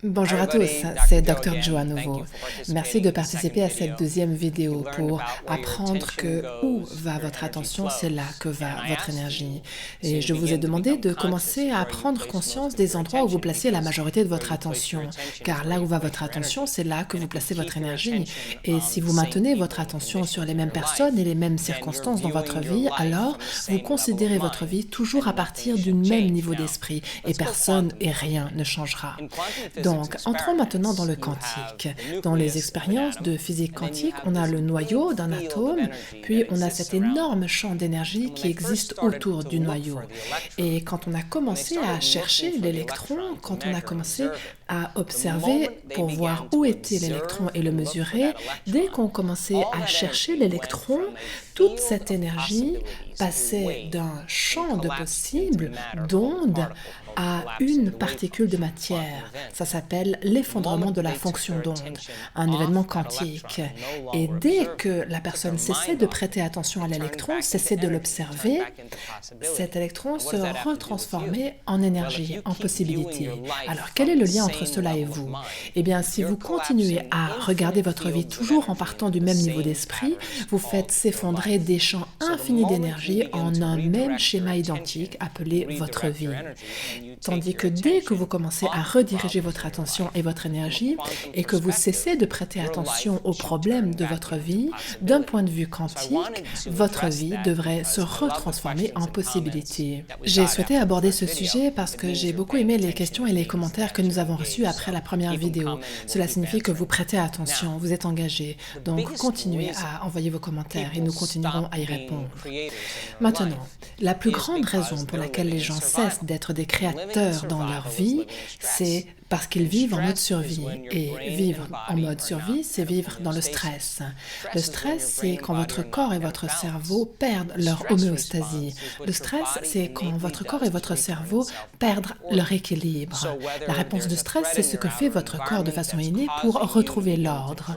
Bonjour à tous, c'est Dr. Joe à nouveau. Merci de participer à cette deuxième vidéo pour apprendre que où va votre attention, c'est là que va votre énergie. Et je vous ai demandé de commencer à prendre conscience des endroits où vous placez la majorité de votre attention, car là où va votre attention, c'est là que vous placez votre énergie. Et si vous maintenez votre attention sur les mêmes personnes et les mêmes circonstances dans votre vie, alors vous considérez votre vie toujours à partir du même niveau d'esprit, et personne et rien ne changera. Donc, entrons maintenant dans le quantique. Dans les expériences de physique quantique, on a le noyau d'un atome, puis on a cet énorme champ d'énergie qui existe autour du noyau. Et quand on a commencé à chercher l'électron, quand on a commencé à observer pour voir où était l'électron et le mesurer, dès qu'on commençait à chercher l'électron, toute cette énergie passait d'un champ de possibles, d'ondes, à une particule de matière. Ça s'appelle l'effondrement de la fonction d'onde, un événement quantique. Et dès que la personne cessait de prêter attention à l'électron, cessait de l'observer, cet électron se retransformait en énergie, en possibilité. Alors, quel est le lien entre cela et vous? Eh bien, si vous continuez à regarder votre vie toujours en partant du même niveau d'esprit, vous faites s'effondrer des champs infinis d'énergie en un même schéma identique appelé votre vie. Tandis que dès que vous commencez à rediriger votre attention et votre énergie, et que vous cessez de prêter attention aux problèmes de votre vie, d'un point de vue quantique, votre vie devrait se retransformer en possibilité. J'ai souhaité aborder ce sujet parce que j'ai beaucoup aimé les questions et les commentaires que nous avons reçus après la première vidéo. Cela signifie que vous prêtez attention, vous êtes engagé. Donc continuez à envoyer vos commentaires et nous continuerons à y répondre. Maintenant, la plus grande raison pour laquelle les gens cessent d'être des créateurs dans leur vie, c'est parce qu'ils vivent en mode survie. Et vivre en mode survie, c'est vivre dans le stress. Le stress, c'est quand votre corps et votre cerveau perdent leur homéostasie. Le stress, c'est quand votre corps et votre cerveau perdent leur équilibre. La réponse de stress, c'est ce que fait votre corps de façon innée pour retrouver l'ordre.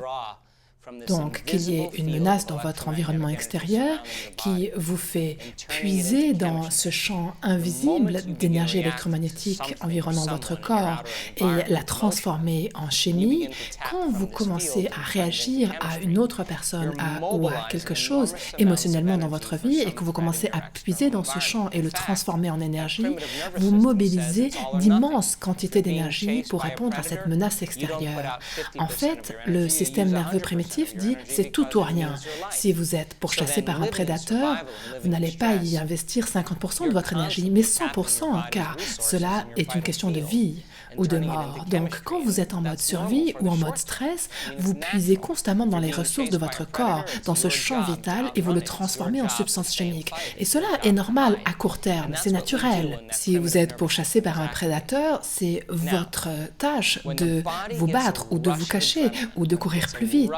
Donc, qu'il y ait une menace dans votre environnement extérieur qui vous fait puiser dans ce champ invisible d'énergie électromagnétique environnant votre corps et la transformer en chimie, quand vous commencez à réagir à une autre personne ou à quelque chose émotionnellement dans votre vie et que vous commencez à puiser dans ce champ et le transformer en énergie, vous mobilisez d'immenses quantités d'énergie pour répondre à cette menace extérieure. En fait, le système nerveux primitif dit c'est tout ou rien. Si vous êtes pourchassé par un prédateur, vous n'allez pas y investir 50% de votre énergie, mais 100%, car cela est une question de vie ou de mort. Donc, quand vous êtes en mode survie ou en mode stress, vous puisez constamment dans les ressources de votre corps, dans ce champ vital, et vous le transformez en substance chimique. Et cela est normal à court terme, c'est naturel. Si vous êtes pourchassé par un prédateur, c'est votre tâche de vous battre ou de vous cacher ou de courir plus vite.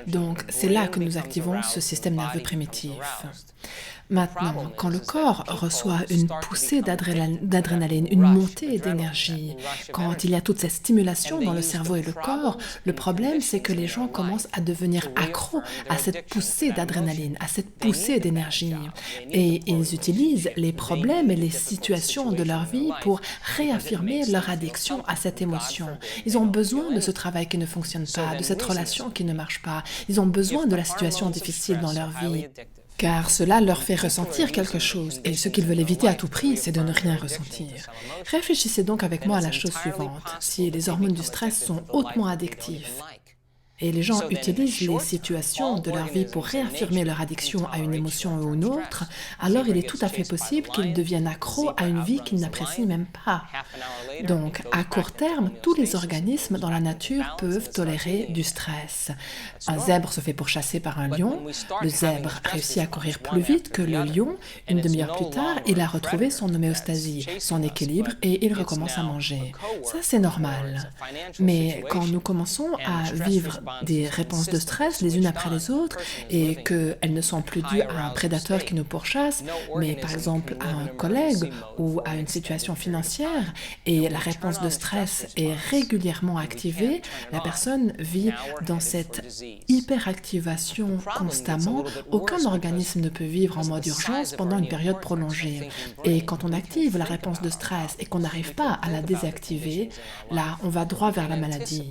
Donc, c'est là que nous activons ce système nerveux primitif. Maintenant, quand le corps reçoit une poussée d'adrénaline, une montée d'énergie, quand il y a toute cette stimulation dans le cerveau et le corps, le problème c'est que les gens commencent à devenir accros à cette poussée d'adrénaline, à cette poussée d'énergie. Et ils utilisent les problèmes et les situations de leur vie pour réaffirmer leur addiction à cette émotion. Ils ont besoin de ce travail qui ne fonctionne pas, de cette relation qui ne marche pas. Ils ont besoin de la situation difficile dans leur vie. Car cela leur fait ressentir quelque chose, et ce qu'ils veulent éviter à tout prix, c'est de ne rien ressentir. Réfléchissez donc avec moi à la chose suivante. Si les hormones du stress sont hautement addictives, et les gens utilisent les situations de leur vie pour réaffirmer leur addiction à une émotion ou une autre, alors il est tout à fait possible qu'ils deviennent accros à une vie qu'ils n'apprécient même pas. Donc, à court terme, tous les organismes dans la nature peuvent tolérer du stress. Un zèbre se fait pourchasser par un lion, le zèbre réussit à courir plus vite que le lion, une demi-heure plus tard, il a retrouvé son homéostasie, son équilibre et il recommence à manger. Ça, c'est normal. Mais quand nous commençons à vivre des réponses de stress les unes après les autres et qu'elles ne sont plus dues à un prédateur qui nous pourchasse, mais par exemple à un collègue ou à une situation financière, et la réponse de stress est régulièrement activée, la personne vit dans cette hyperactivation constamment. Aucun organisme ne peut vivre en mode urgence pendant une période prolongée. Et quand on active la réponse de stress et qu'on n'arrive pas à la désactiver, là, on va droit vers la maladie.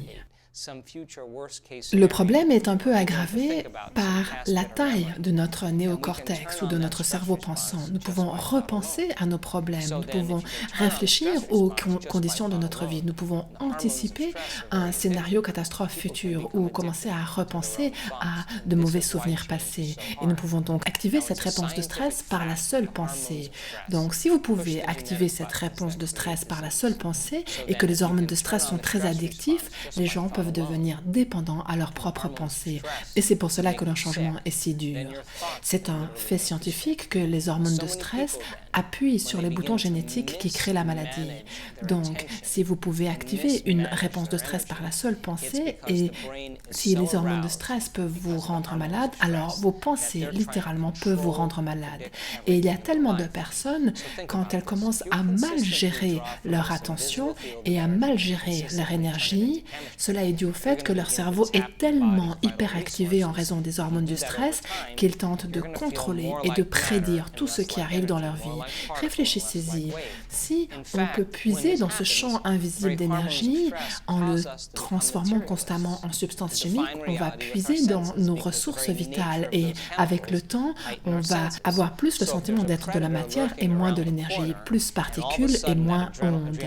Le problème est un peu aggravé par la taille de notre néocortex ou de notre cerveau pensant. Nous pouvons repenser à nos problèmes, nous pouvons réfléchir aux conditions de notre vie, nous pouvons anticiper un scénario catastrophe futur ou commencer à repenser à de mauvais souvenirs passés. Et nous pouvons donc activer cette réponse de stress par la seule pensée. Donc si vous pouvez activer cette réponse de stress par la seule pensée et que les hormones de stress sont très addictifs, les gens peuvent devenir dépendants à leurs propres pensées. Et c'est pour cela que le changement est si dur. C'est un fait scientifique que les hormones de stress appuient sur les boutons génétiques qui créent la maladie. Donc, si vous pouvez activer une réponse de stress par la seule pensée, et si les hormones de stress peuvent vous rendre malade, alors vos pensées, littéralement, peuvent vous rendre malade. Et il y a tellement de personnes, quand elles commencent à mal gérer leur attention et à mal gérer leur énergie, cela est dû au fait que leur cerveau est tellement hyperactivé en raison des hormones du stress qu'ils tentent de contrôler et de prédire tout ce qui arrive dans leur vie. Réfléchissez-y. Si on peut puiser dans ce champ invisible d'énergie en le transformant constamment en substances chimiques, on va puiser dans nos ressources vitales et avec le temps, on va avoir plus le sentiment d'être de la matière et moins de l'énergie, plus particules et moins ondes.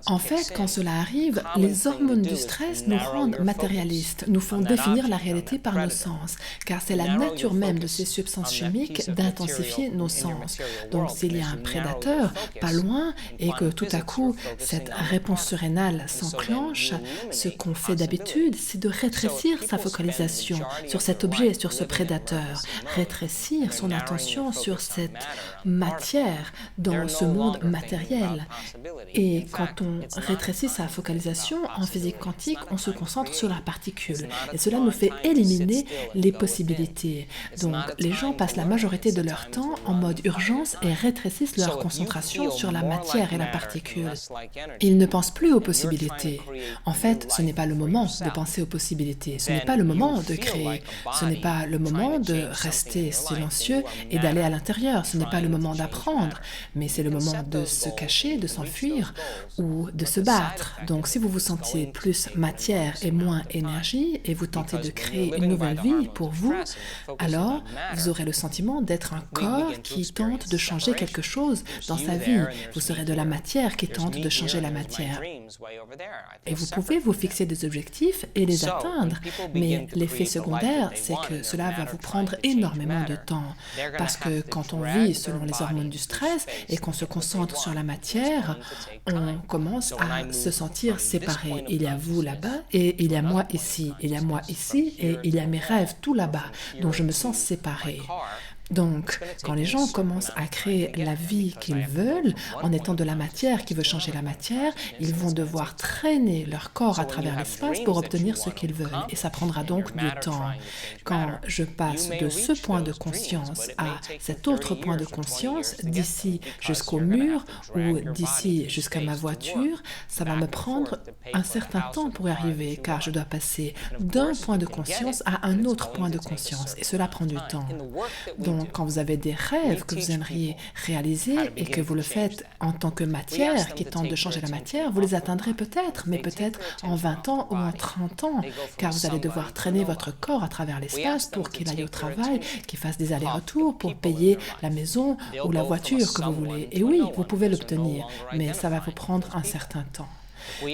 En fait, quand cela arrive, les hormones du stress nous rendent matérialistes, nous font définir la réalité par nos sens, car c'est la nature même de ces substances chimiques d'intensifier nos sens. Donc s'il y a un prédateur pas loin et que tout à coup cette réponse surrénale s'enclenche, ce qu'on fait d'habitude, c'est de rétrécir sa focalisation sur cet objet, sur ce prédateur, rétrécir son attention sur cette matière dans ce monde matériel. Et quand on rétrécit sa focalisation en physique quantique, on se concentre sur la particule et cela nous fait éliminer les possibilités. Donc les gens passent la majorité de leur temps en mode urgence et rétrécissent leur concentration sur la matière et la particule. Ils ne pensent plus aux possibilités. En fait, ce n'est pas le moment de penser aux possibilités, ce n'est pas le moment de créer, ce n'est pas le moment de rester silencieux et d'aller à l'intérieur, ce n'est pas le moment d'apprendre, mais c'est le moment de se cacher, de s'enfuir ou de se battre. Donc si vous vous sentiez plus matière et moins énergie et vous tentez de créer une nouvelle vie pour vous, alors vous aurez le sentiment d'être un corps qui tente de changer quelque chose dans sa vie. Vous serez de la matière qui tente de changer la matière. Et vous pouvez vous fixer des objectifs et les atteindre, mais l'effet secondaire, c'est que cela va vous prendre énormément de temps. Parce que quand on vit selon les hormones du stress et qu'on se concentre sur la matière, on commence à se sentir séparé. Il y a vous là-bas et il y a moi ici. Il y a moi ici et il y a mes rêves tout là-bas, dont je me sens séparé. Donc, quand les gens commencent à créer la vie qu'ils veulent, en étant de la matière qui veut changer la matière, ils vont devoir traîner leur corps à travers l'espace pour obtenir ce qu'ils veulent. Et ça prendra donc du temps. Quand je passe de ce point de conscience à cet autre point de conscience, d'ici jusqu'au mur ou d'ici jusqu'à ma voiture, ça va me prendre un certain temps pour y arriver, car je dois passer d'un point de conscience à un autre point de conscience. Et cela prend du temps. Donc, quand vous avez des rêves que vous aimeriez réaliser et que vous le faites en tant que matière qui tente de changer la matière, vous les atteindrez peut-être, mais peut-être en 20 ans ou en 30 ans, car vous allez devoir traîner votre corps à travers l'espace pour qu'il aille au travail, qu'il fasse des allers-retours pour payer la maison ou la voiture que vous voulez. Et oui, vous pouvez l'obtenir, mais ça va vous prendre un certain temps.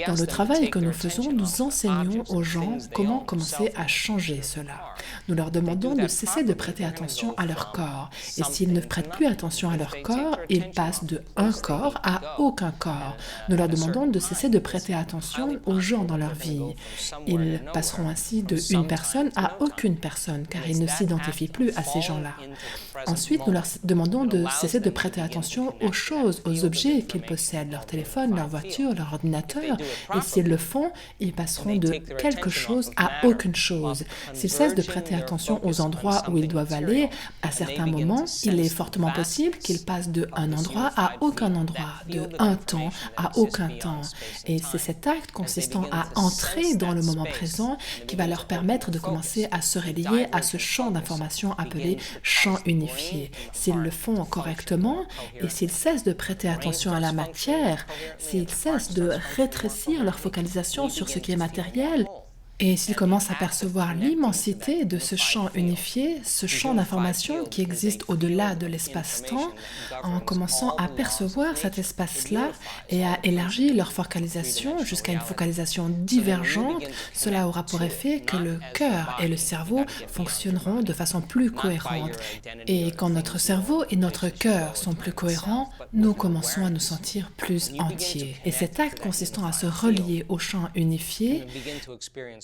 Dans le travail que nous faisons, nous enseignons aux gens comment commencer à changer cela. Nous leur demandons de cesser de prêter attention à leur corps. Et s'ils ne prêtent plus attention à leur corps, ils passent de un corps à aucun corps. Nous leur demandons de cesser de prêter attention aux gens dans leur vie. Ils passeront ainsi de une personne à aucune personne, car ils ne s'identifient plus à ces gens-là. Ensuite, nous leur demandons de cesser de prêter attention aux choses, aux objets qu'ils possèdent, leur téléphone, leur voiture, leur ordinateur, cœur. Et s'ils le font, ils passeront de quelque chose à aucune chose. S'ils cessent de prêter attention aux endroits où ils doivent aller, à certains moments, il est fortement possible qu'ils passent de un endroit à aucun endroit, de un temps à aucun temps. Et c'est cet acte consistant à entrer dans le moment présent qui va leur permettre de commencer à se relier à ce champ d'information appelé champ unifié. S'ils le font correctement et s'ils cessent de prêter attention à la matière, s'ils cessent de rétrécir leur focalisation sur ce qui est matériel, et s'ils commencent à percevoir l'immensité de ce champ unifié, ce champ d'information qui existe au-delà de l'espace-temps, en commençant à percevoir cet espace-là et à élargir leur focalisation jusqu'à une focalisation divergente, cela aura pour effet que le cœur et le cerveau fonctionneront de façon plus cohérente. Et quand notre cerveau et notre cœur sont plus cohérents, nous commençons à nous sentir plus entiers. Et cet acte consistant à se relier au champ unifié,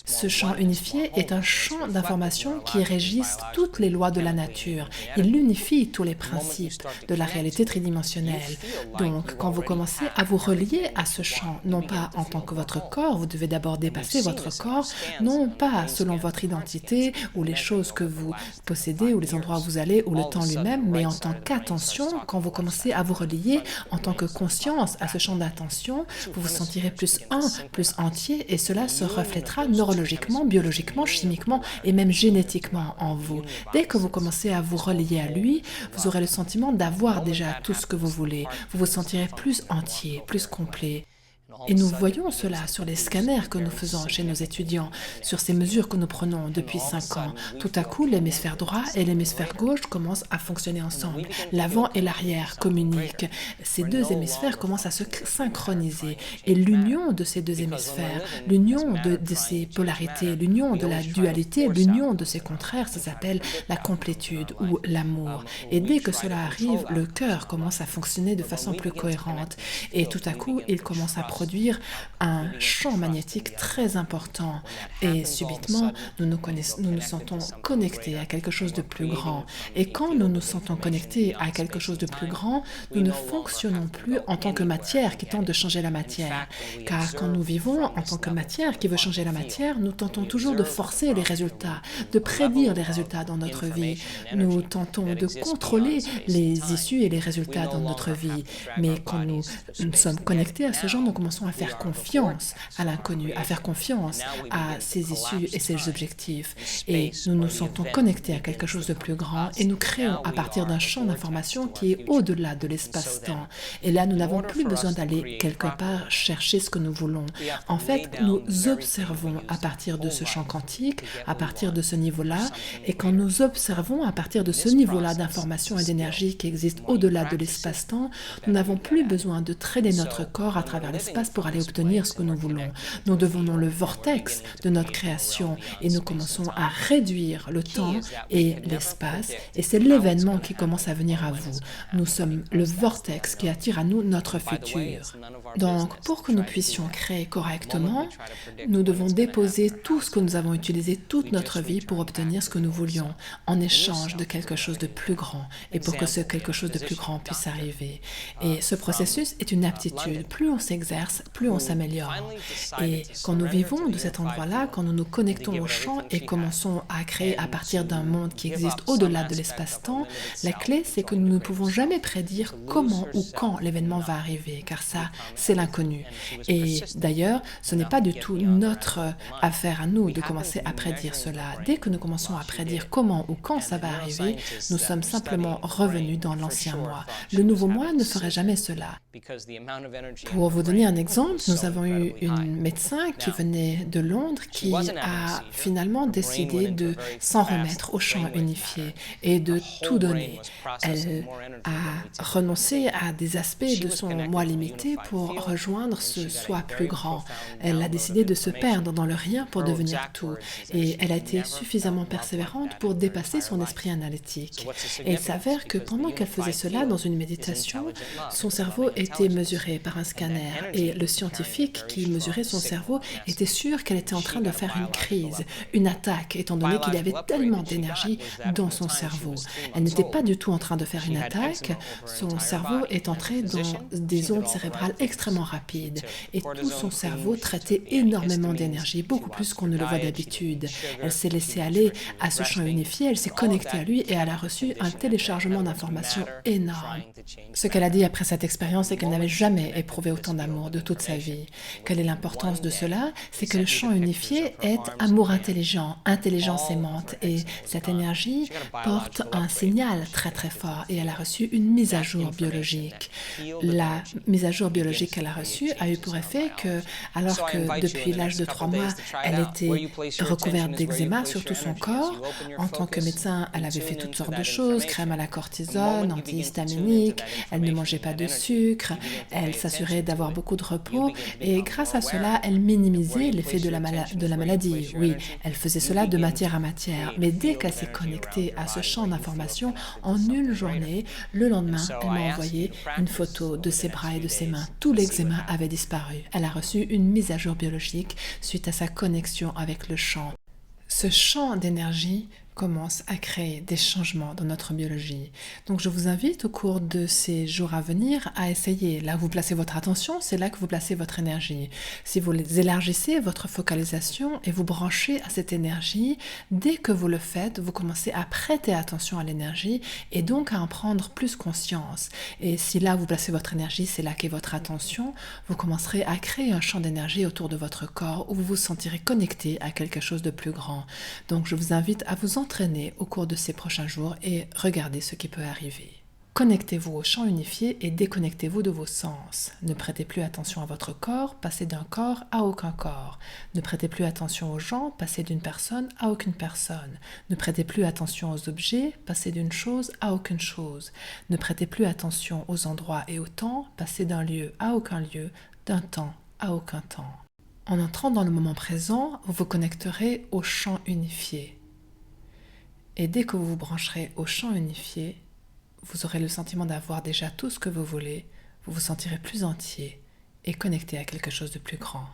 ce champ unifié est un champ d'information qui régisse toutes les lois de la nature. Il unifie tous les principes de la réalité tridimensionnelle. Donc, quand vous commencez à vous relier à ce champ, non pas en tant que votre corps, vous devez d'abord dépasser votre corps, non pas selon votre identité ou les choses que vous possédez ou les endroits où vous allez ou le temps lui-même, mais en tant qu'attention, quand vous commencez à vous relier en tant que conscience à ce champ d'attention, vous vous sentirez plus un, plus entier et cela se reflètera neurologiquement, biologiquement, chimiquement et même génétiquement en vous. Dès que vous commencez à vous relier à lui, vous aurez le sentiment d'avoir déjà tout ce que vous voulez. Vous vous sentirez plus entier, plus complet. Et nous voyons cela sur les scanners que nous faisons chez nos étudiants, sur ces mesures que nous prenons depuis 5 ans. Tout à coup, l'hémisphère droit et l'hémisphère gauche commencent à fonctionner ensemble. L'avant et l'arrière communiquent. Ces deux hémisphères commencent à se synchroniser. Et l'union de ces deux hémisphères, l'union de ces polarités, l'union de la dualité, l'union de ces contraires, ça s'appelle la complétude ou l'amour. Et dès que cela arrive, le cœur commence à fonctionner de façon plus cohérente. Et tout à coup, il commence à produire un champ magnétique très important et subitement nous nous sentons connectés à quelque chose de plus grand et quand nous nous sentons connectés à quelque chose de plus grand, nous ne fonctionnons plus en tant que matière qui tente de changer la matière car quand nous vivons en tant que matière qui veut changer la matière, nous tentons toujours de forcer les résultats, de prédire les résultats dans notre vie, nous tentons de contrôler les issues et les résultats dans notre vie, mais quand nous sommes connectés à ce genre, nous commençons à faire confiance à l'inconnu, à faire confiance à ses issues et ses objectifs. Et nous nous sentons connectés à quelque chose de plus grand et nous créons à partir d'un champ d'information qui est au-delà de l'espace-temps. Et là, nous n'avons plus besoin d'aller quelque part chercher ce que nous voulons. En fait, nous observons à partir de ce champ quantique, à partir de ce niveau-là, et quand nous observons à partir de ce niveau-là d'information et d'énergie qui existe au-delà de l'espace-temps, nous n'avons plus besoin de traîner notre corps à travers l'espace pour aller obtenir ce que nous voulons. Nous devenons le vortex de notre création et nous commençons à réduire le temps et l'espace et c'est l'événement qui commence à venir à vous. Nous sommes le vortex qui attire à nous notre futur. Donc, pour que nous puissions créer correctement, nous devons déposer tout ce que nous avons utilisé toute notre vie pour obtenir ce que nous voulions en échange de quelque chose de plus grand et pour que ce quelque chose de plus grand puisse arriver. Et ce processus est une aptitude. Plus on s'exerce, plus on s'améliore. Et quand nous vivons de cet endroit-là, quand nous nous connectons au champ et commençons à créer à partir d'un monde qui existe au-delà de l'espace-temps, la clé, c'est que nous ne pouvons jamais prédire comment ou quand l'événement va arriver, car ça, c'est l'inconnu. Et d'ailleurs, ce n'est pas du tout notre affaire à nous de commencer à prédire cela. Dès que nous commençons à prédire comment ou quand ça va arriver, nous sommes simplement revenus dans l'ancien moi. Le nouveau moi ne ferait jamais cela. Pour vous donner un exemple, nous avons eu une médecin qui venait de Londres qui a finalement décidé de s'en remettre au champ unifié et de tout donner. Elle a renoncé à des aspects de son moi limité pour rejoindre ce soi plus grand. Elle a décidé de se perdre dans le rien pour devenir tout. Et elle a été suffisamment persévérante pour dépasser son esprit analytique. Et il s'avère que pendant qu'elle faisait cela dans une méditation, son cerveau était mesuré par un scanner et Et le scientifique qui mesurait son cerveau était sûr qu'elle était en train de faire une crise, une attaque, étant donné qu'il y avait tellement d'énergie dans son cerveau. Elle n'était pas du tout en train de faire une attaque, son cerveau est entré dans des ondes cérébrales extrêmement rapides et tout son cerveau traitait énormément d'énergie, beaucoup plus qu'on ne le voit d'habitude. Elle s'est laissée aller à ce champ unifié, elle s'est connectée à lui et elle a reçu un téléchargement d'informations énorme. Ce qu'elle a dit après cette expérience, c'est qu'elle n'avait jamais éprouvé autant d'amour de toute sa vie. Quelle est l'importance de cela? C'est que le champ unifié est amour intelligent, intelligence aimante, et cette énergie porte un signal très très fort et elle a reçu une mise à jour biologique. La mise à jour biologique qu'elle a reçue a eu pour effet que, alors que depuis l'âge de 3 mois, elle était recouverte d'eczéma sur tout son corps, en tant que médecin, elle avait fait toutes sortes de choses, crème à la cortisone, antihistaminique, elle ne mangeait pas de sucre, elle s'assurait d'avoir beaucoup de repos et grâce à cela, elle minimisait l'effet de la maladie. Oui, elle faisait cela de matière à matière, mais dès qu'elle s'est connectée à ce champ d'information, en une journée, le lendemain, elle m'a envoyé une photo de ses bras et de ses mains. Tout l'eczéma avait disparu. Elle a reçu une mise à jour biologique suite à sa connexion avec le champ. Ce champ d'énergie commence à créer des changements dans notre biologie. Donc je vous invite au cours de ces jours à venir à essayer. Là où vous placez votre attention, c'est là que vous placez votre énergie. Si vous élargissez votre focalisation et vous branchez à cette énergie, dès que vous le faites, vous commencez à prêter attention à l'énergie et donc à en prendre plus conscience. Et si là où vous placez votre énergie, c'est là qu'est votre attention, vous commencerez à créer un champ d'énergie autour de votre corps où vous vous sentirez connecté à quelque chose de plus grand. Donc je vous invite à vous entraîner au cours de ces prochains jours et regardez ce qui peut arriver. Connectez-vous au champ unifié et déconnectez-vous de vos sens. Ne prêtez plus attention à votre corps, passez d'un corps à aucun corps. Ne prêtez plus attention aux gens, passez d'une personne à aucune personne. Ne prêtez plus attention aux objets, passez d'une chose à aucune chose. Ne prêtez plus attention aux endroits et au temps, passez d'un lieu à aucun lieu, d'un temps à aucun temps. En entrant dans le moment présent, vous vous connecterez au champ unifié. Et dès que vous vous brancherez au champ unifié, vous aurez le sentiment d'avoir déjà tout ce que vous voulez, vous vous sentirez plus entier et connecté à quelque chose de plus grand.